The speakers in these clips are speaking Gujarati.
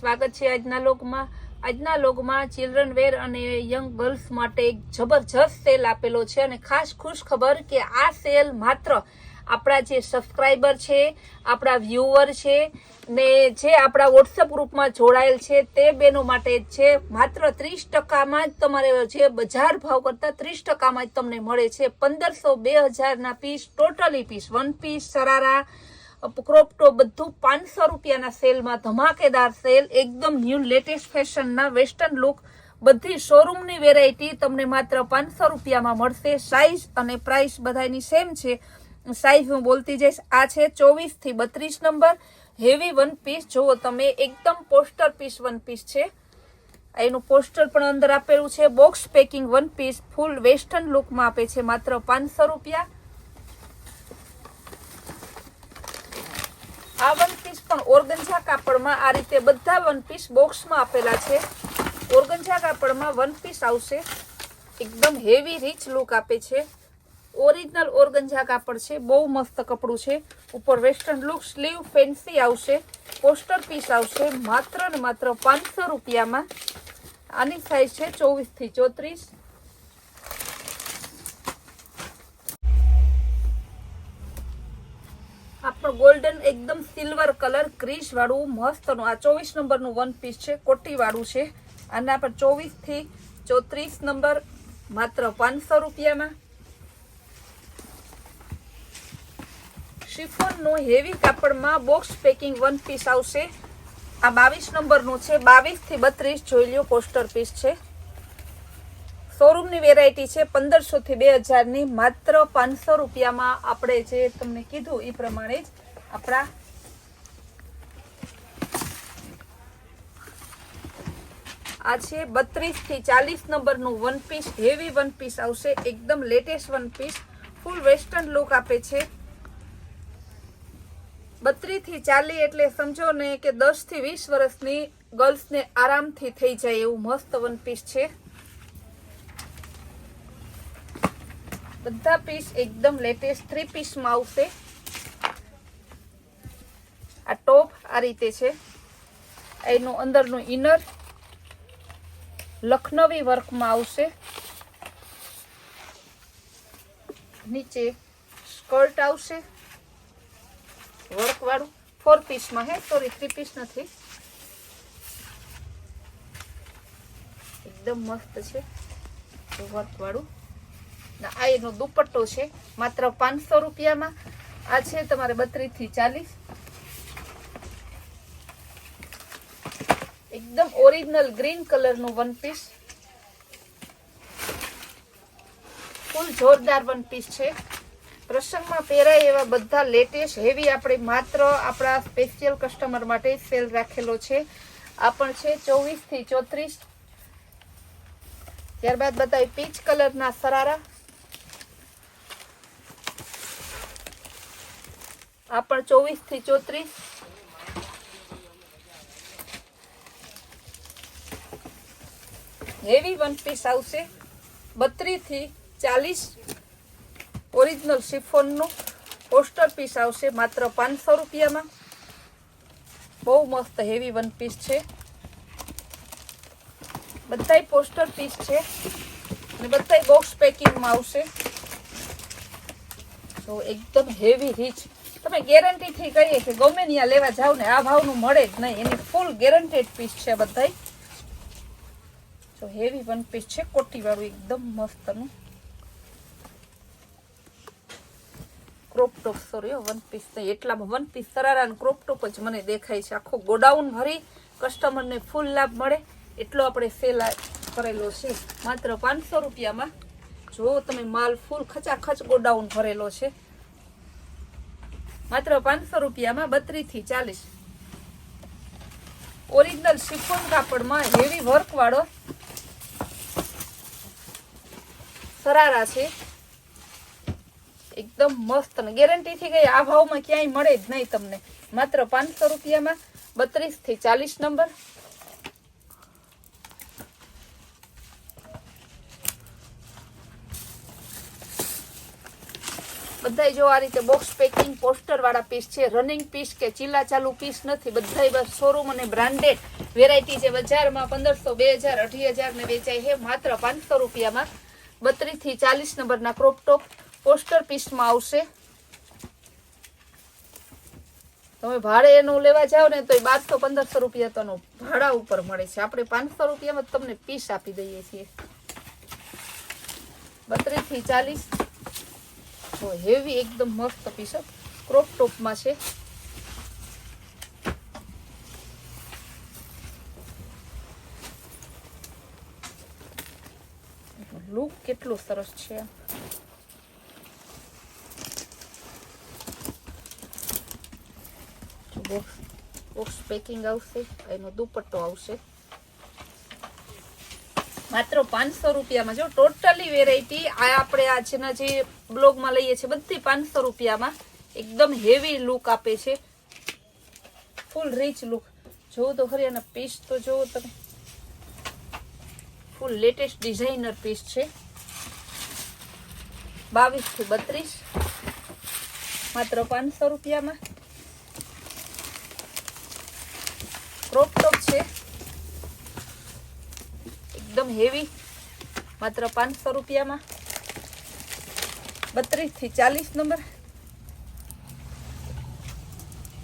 સ્વાગત છે આજના લોગમાં ચિલ્ડ્રન વેર અને યંગ ગર્લ્સ માટે એક જબરજસ્ત સેલ આપેલો છે અને ખાસ ખુશ ખબર કે આ સેલ માત્ર આપણા જે સબસ્ક્રાઇબર છે, આપણા વ્યુઅર છે ને જે આપણા વોટ્સઅપ ગ્રુપમાં જોડાયેલ છે તે બેનો માટે જ છે। માત્ર 30%માં જ તમારે જે બજાર ભાવ કરતા 30%માં જ તમને મળે છે। 1500-2000 ના piece, totally piece, one piece, sharara, crop top બધું 500 રૂપિયાના સેલમાં ધમાકેદાર સેલ, એકદમ ન્યૂ લેટેસ્ટ ફેશનના વેસ્ટર્ન લુક, બધી શોરૂમની વેરાયટી તમને માત્ર 500 રૂપિયામાં મળશે। સાઇઝ અને પ્રાઇસ બધાની સેમ છે। સાઇઝ હું બોલતી જઈશ। આ છે 24 થી 32 નંબર હેવી વન પીસ। જુઓ તમે, એકદમ પોસ્ટર પીસ વન પીસ છે। એનું પોસ્ટર પણ અંદર આપેલું છે। Box packing one piece full western લુકમાં આપે છે માત્ર 500 રૂપિયા। આ વન પીસ પણ ઓર્ગન્ઝા કાપડમાં આ રીતે બધા વન પીસ બોક્સમાં આપેલા છે। ઓર્ગન્ઝા કાપડમાં વન પીસ આવશે, એકદમ હેવી રીચ લુક આપે છે। ઓરિજિનલ ઓર્ગન્ઝા કાપડ છે, બહુ મસ્ત કપડું છે। ઉપર વેસ્ટર્ન લુક, સ્લીવ ફેન્સી આવશે, પોસ્ટર પીસ આવશે માત્ર ને માત્ર 500 રૂપિયામાં। આની સાઈઝ છે 24 થી 34। આપણો ગોલ્ડન એકદમ સિલ્વર કલર ક્રીસ વાળું મસ્તનું આ 24 નંબરનું વન પીસ છે, કોટી વાળું છે। આના પર 24 થી 34 નંબર માત્ર 500 રૂપિયામાં। શિફોનનું હેવી કાપડમાં બોક્સ પેકિંગ વન પીસ આવશે। આ 22 નંબરનું છે, 22 થી 32 જોઈ લ્યો, પોસ્ટર પીસ છે। શોરૂમની વેરાયટી છે 1500 થી 2000 ની, માત્ર 500 રૂપિયામાં આપણે જે તમને કીધું એ પ્રમાણે જ આપણા આ છે 32 થી 40 નંબરનું one piece, heavy one piece આવશે, એકદમ latest one piece, full western look આપે છે। 32 થી 40 એટલે સમજો ને કે 10 થી 20 વર્ષની ગર્લ્સને આરામથી થઈ જાય એવું મસ્ત વન પીસ છે। બધા પીસ એકદમ લેટેસ્ટ 3 પીસમાં આવશે। આ ટોપ આ રીતે છે, એનું અંદરનું ઇનર લખનવી વર્કમાં આવશે, નીચે સ્કર્ટ આવશે વર્ક વાળું, 4 પીસમાં હે, સોરી 3 પીસ નથી, એકદમ મસ્ત છે વર્ક વાળું। આ એનો દુપટ્ટો છે માત્ર 500 રૂપિયામાં। આ છે તમારે 32 થી 40, એકદમ ઓરિજિનલ ગ્રીન કલરનું વન પીસ, ફૂલ જોરદાર વન પીસ છે। પ્રસંગમાં પહેરાય એવા બધા લેટેસ્ટ હેવી આપણે માત્ર આપણા સ્પેશિયલ કસ્ટમર માટે સેલ રાખેલો છે। આ પણ છે 24 થી 34। ત્યારબાદ બતાવી પીચ કલરના શરારા। આ પણ 24 થી 34। હેવી વન પીસ આવશે 32 થી 40। ઓરિજિનલ શિફોનનું પોસ્ટર પીસ આવશે માત્ર 500 રૂપિયામાં। બહુ મસ્ત હેવી વન પીસ છે, બધાય પોસ્ટર પીસ છે અને બધાય બોક્સ પેકિંગમાં આવશે। તો એકદમ હેવી રીચ, તમે ગેરંટીથી કહીએ કે ગમે ત્યાં લેવા જાવ ને આ ભાવનું મળે જ નહીં, એની ફૂલ ગેરંટેડ પીસ છે બધાય। તો હેવી વન પીસ છે, કોટી વાળું એકદમ મસ્તનું crop top, sorry one piece નહીં, એટલામાં વન પીસ શરારા અને ક્રોપ ટોપ જ મને દેખાય છે। આખો ગોડાઉન ભરી કસ્ટમરને ફૂલ લાભ મળે એટલો આપણે સેલ કરેલો છે માત્ર 500 રૂપિયામાં। જો તમે માલ ફૂલ ખચાખચ ગોડાઉન ભરેલો છે માત્ર 500 રૂપિયામાં 32 થી 40। ઓરિજિનલ શિફોન કાપડમાં હેવી વર્ક વાળો શરારા છે, એકદમ મસ્ત ને ગેરંટીથી ગઈ આ ભાવમાં ક્યાંય મળે જ નહીં તમને, માત્ર 500 રૂપિયામાં 32 થી 40 નંબર। બધાય જો આ રીતે બોક્સ પેકિંગ પોસ્ટર વાળા પીસ છે, રનિંગ પીસ કે ચીલા ચાલુ પીસ નથી, બધાય બસ શોરૂમ અને બ્રાન્ડેડ વેરાયટી છે. બજારમાં 1500, 2000, 8000 ને વેચાય છે, માત્ર 500 રૂપિયામાં 32 થી 40 નંબરના ક્રોપ ટોપ પોસ્ટર પીસમાં આવશે. તમે ભાડે એનું લેવા જાવ ને તો 1200-1500 રૂપિયા તો ભાડા ઉપર મળે છે. આપણે 500 રૂપિયામાં તમને પીસ આપી દઈએ છીએ. 32 થી 40 હેવી એકદમ મસ્ત પીસ ક્રોપ ટોપમાં છે. લુક કેટલું સરસ છે. બોક્સ પેકિંગ આવશે, એનો દુપટ્ટો આવશે માત્ર 500 રૂપિયામાં. જો ટોટલી વેરાયટી આ આપણે આજના જે બ્લોગમાં લઈએ છીએ બધી 500 રૂપિયામાં એકદમ હેવી લુક આપે છે, ફૂલ રીચ લુક. જોવો તો ખરી આના પીસ તો જોવો તમે, ફૂલ લેટેસ્ટ ડિઝાઇનર પીસ છે. 22 થી 32 માત્ર 500 રૂપિયામાં. ક્રોપ ટોપ છે એકદમ હેવી, માત્ર 500 રૂપિયામાં. 32 થી 40 નંબર.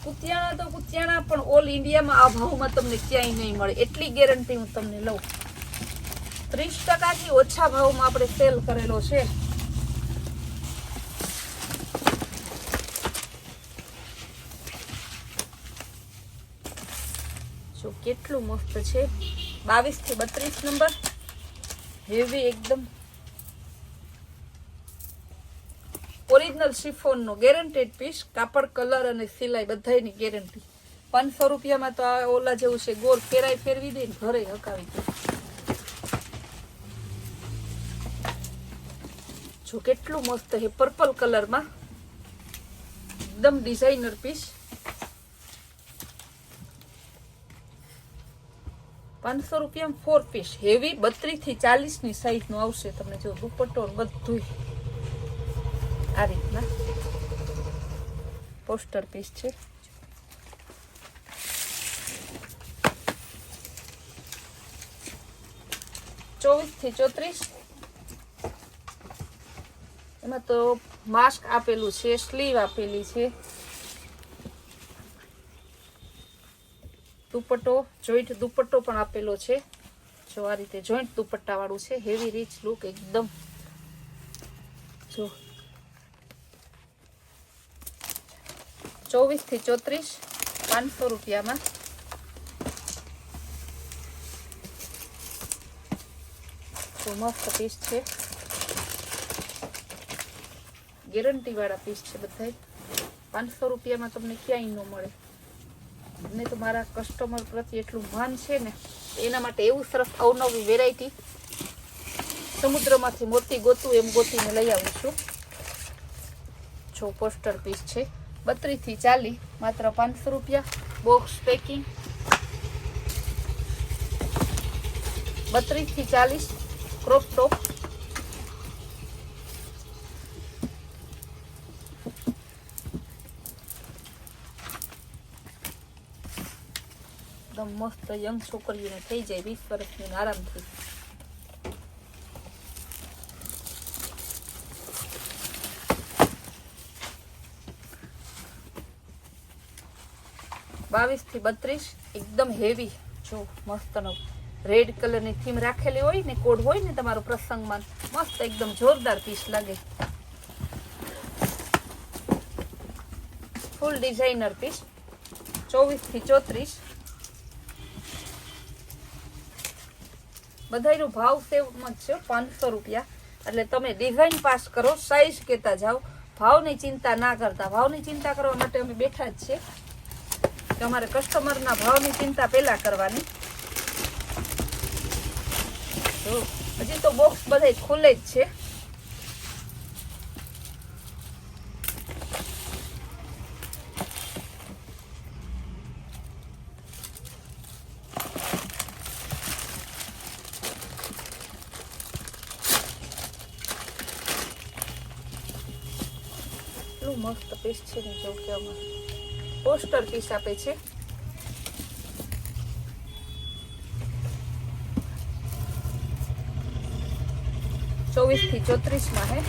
કુતિયાણા તો કુતિયાણા પણ ઓલ ઇન્ડિયામાં આ ભાવમાં તમને ક્યાંય નહીં મળે, એટલી ગેરંટી હું તમને લઉં. 30% થી ઓછા ભાવમાં આપણે સેલ કરેલો છે. જો કેટલું મસ્ત છે. 22 થી 32 નંબર હેવી એકદમ ઓરિજિનલ શિફોન નો ગેરંટેડ પીસ, કાપડ કલર અને સિલાઈ બધાની ગેરંટી. 500 રૂપિયામાં તો આ ઓલા જેવું છે, ગોળ ફેરાઈ ફેરવી દે ને ઘરે હકાવી દે. જો કેટલું મસ્ત છે, પર્પલ કલરમાં એકદમ ડિઝાઇનર પીસ. 500 રૂપિયામાં 4 પીસ હેવી 32 થી 40 ની સાઈઝ નું આવશે. તમને જો દુપટ્ટો બધું આ રીતના પોસ્ટર પીસ છે. ચોવીસ થી 34 એમાં તો માસ્ક આપેલું છે, સ્લીવ આપેલી છે, દુપટ્ટો જોઈન્ટ દુપટ્ટો પણ આપેલો છે. જો આ રીતે જોઈન્ટ દુપટ્ટા વાળું છે, હેવી રીચ લુક એકદમ. જો 24 થી 34 500 રૂપિયામાં. તો મસ્ત પીસ છે, ગેરંટી વાળા પીસ છે બધા. 500 રૂપિયામાં તમને ક્યાંય ન મળે. મને તો મારા કસ્ટમર પ્રત્યે એટલું માન છે ને, એના માટે એવું સરસ અવનવી વેરાયટી સમુદ્રમાંથી મોતી ગોતું એમ ગોતીને લઈ આવું છું. જો પોસ્ટર પીસ છે 32 થી 40 માત્ર 500 રૂપિયા. બોક્સ પેકિંગ 32 થી 40 ક્રોપ ટોપ. એકદમ મસ્ત યંગ છોકરીઓને થઈ જાય 20 વર્ષની આરામથી. બાવીસ થી 32 એકદમ હેવી. જો મસ્ત નો રેડ કલરની થીમ રાખેલી હોય ને, કોડ હોય ને તમારો પ્રસંગમાં, મસ્ત એકદમ જોરદાર પીસ લાગે. ફૂલ ડિઝાઇનર પીસ 24 થી 34. બધાયનો ભાવ સેમ જ છે 500 રૂપિયા. એટલે તમે ડિઝાઇન પાસ કરો, સાઈઝ કહેતા જાઓ, ભાવની ચિંતા ના કરતા. ભાવની ચિંતા કરવા માટે અમે બેઠા જ છીએ. તમારે કસ્ટમરના ભાવની ચિંતા પહેલા કરવાની. હજી તો બોક્સ બધા ખુલે જ છે. મસ્ત પીસ છે ને, જો કે આમાં પોસ્ટર પીસ આપે છે. ચોવીસ થી 34 માં હે.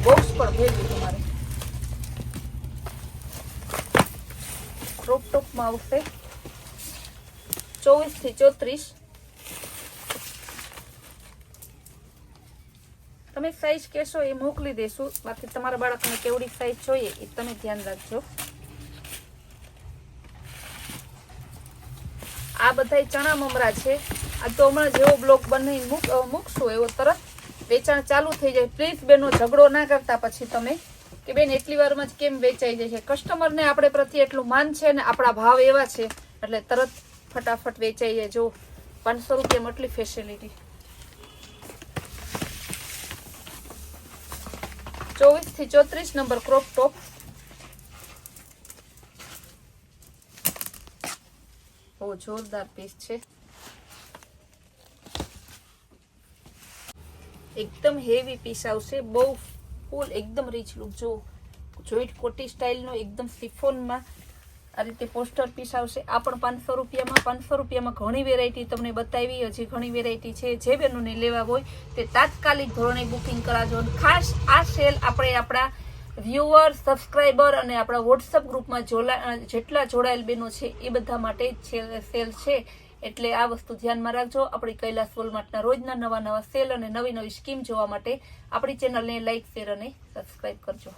બોક્સ પણ ભેગું તમારે. ક્રોપ ટોપ માં આવશે 24 થી 34. તમે સાઈઝ કહેશો એ મોકલી દેશું. બાકી તમારા બાળકને કેવડી સાઈઝ જોઈએ એ તમે ધ્યાન રાખજો. આ બધા ચણા મમરા છે. આ તો હમણાં જેવો બ્લોક બનાવી મૂકશું એવો તરત વેચાણ ચાલુ થઈ જાય. પ્લીઝ બેનો ઝઘડો ના કરતા પછી તમે કે બેન એટલી વારમાં જ કેમ વેચાઈ જાય છે. કસ્ટમરને આપણે પ્રત્યે એટલું માન છે ને આપણા ભાવ એવા છે એટલે તરત ફટાફટ વેચાઈ જાય. જો 500 રૂપિયામાં એટલી ફેસિલિટી. 24 થી 34 નંબર ક્રોપ ટોપ. બહુ જોરદાર પીસ છે. એકદમ હેવી પીસ આવશે. બહુ ફૂલ એકદમ રીચ લુક. જો જોઈન્ટ કોટી સ્ટાઇલનો એકદમ સિફોનમાં આ રીતે પોસ્ટર પીસ આવશે. આ પણ 500 રૂપિયામાં. 500 રૂપિયામાં ઘણી વેરાયટી તમને બતાવી. હજી ઘણી વેરાયટી છે. જે બહેનોને લેવા હોય તે તાત્કાલિક ધોરણે બુકિંગ કરાવજો. ખાસ આ સેલ આપણે આપણા વ્યુઅર, સબસ્ક્રાઈબર અને આપણા વોટ્સઅપ ગ્રુપમાં જેટલા જોડાયેલ બહેનો છે એ બધા માટે સેલ છે. એટલે આ વસ્તુ ધ્યાનમાં રાખજો. આપણી કૈલાસ વોલમાર્ટના રોજના નવા સેલ અને નવી સ્કીમ જોવા માટે આપણી ચેનલને લાઈક, શેર અને સબસ્ક્રાઈબ કરજો.